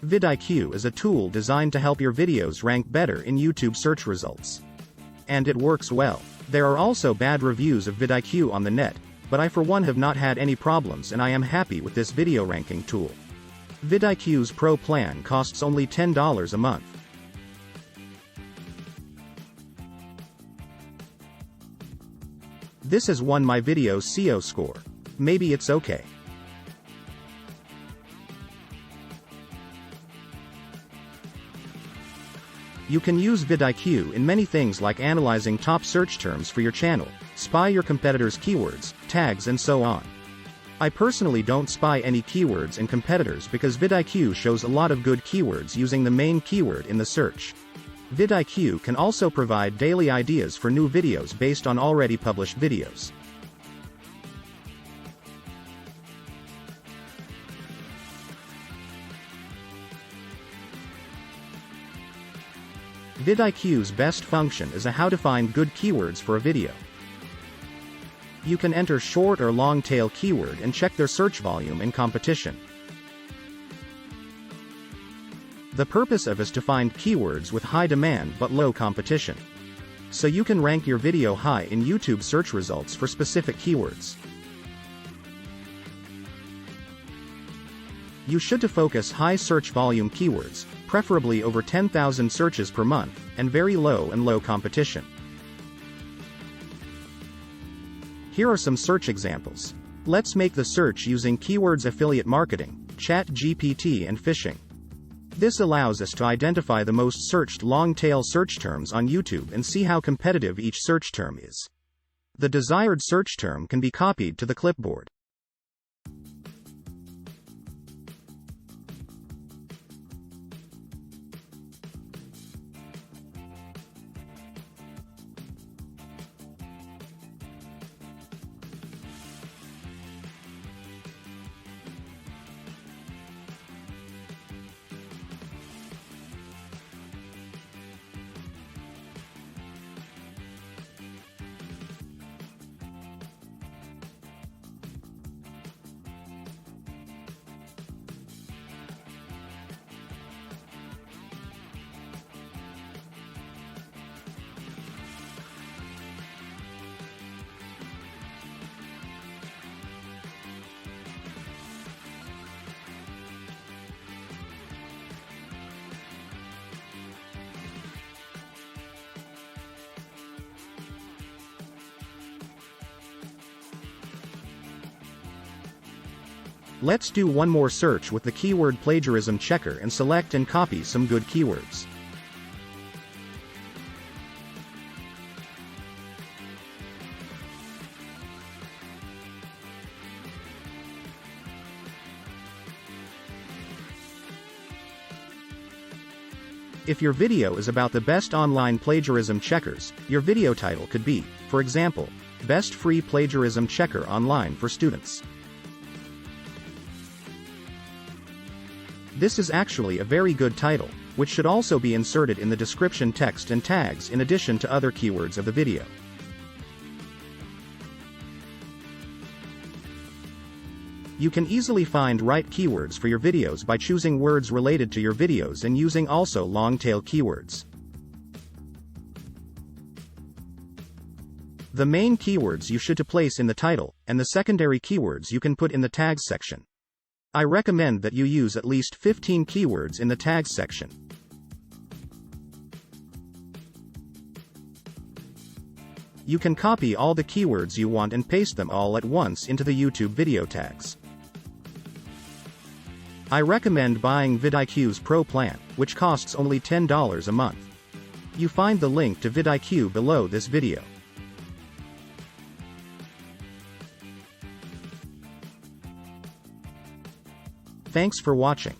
vidIQ is a tool designed to help your videos rank better in YouTube search results. And it works well. There are also bad reviews of vidIQ on the net, but I for one have not had any problems and I am happy with this video ranking tool. vidIQ's Pro plan costs only $10 a month. This has won my video's SEO score. Maybe it's okay. You can use vidIQ in many things like analyzing top search terms for your channel, spy your competitors' keywords, tags and so on. I personally don't spy any keywords and competitors because vidIQ shows a lot of good keywords using the main keyword in the search. vidIQ can also provide daily ideas for new videos based on already published videos. vidIQ's best function is a how to find good keywords for a video. You can enter short or long tail keyword and check their search volume and competition. The purpose of is to find keywords with high demand but low competition. So you can rank your video high in YouTube search results for specific keywords. You should to focus high search volume keywords, preferably over 10,000 searches per month, and very low and low competition. Here are some search examples. Let's make the search using keywords affiliate marketing, ChatGPT and phishing. This allows us to identify the most searched long-tail search terms on YouTube and see how competitive each search term is. The desired search term can be copied to the clipboard. Let's do one more search with the keyword plagiarism checker and select and copy some good keywords. If your video is about the best online plagiarism checkers, your video title could be, for example, Best Free Plagiarism Checker Online for Students. This is actually a very good title, which should also be inserted in the description text and tags in addition to other keywords of the video. You can easily find right keywords for your videos by choosing words related to your videos and using also long-tail keywords. The main keywords you should to place in the title, and the secondary keywords you can put in the tags section. I recommend that you use at least 15 keywords in the tags section. You can copy all the keywords you want and paste them all at once into the YouTube video tags. I recommend buying vidIQ's Pro plan, which costs only $10 a month. You find the link to vidIQ below this video. Thanks for watching.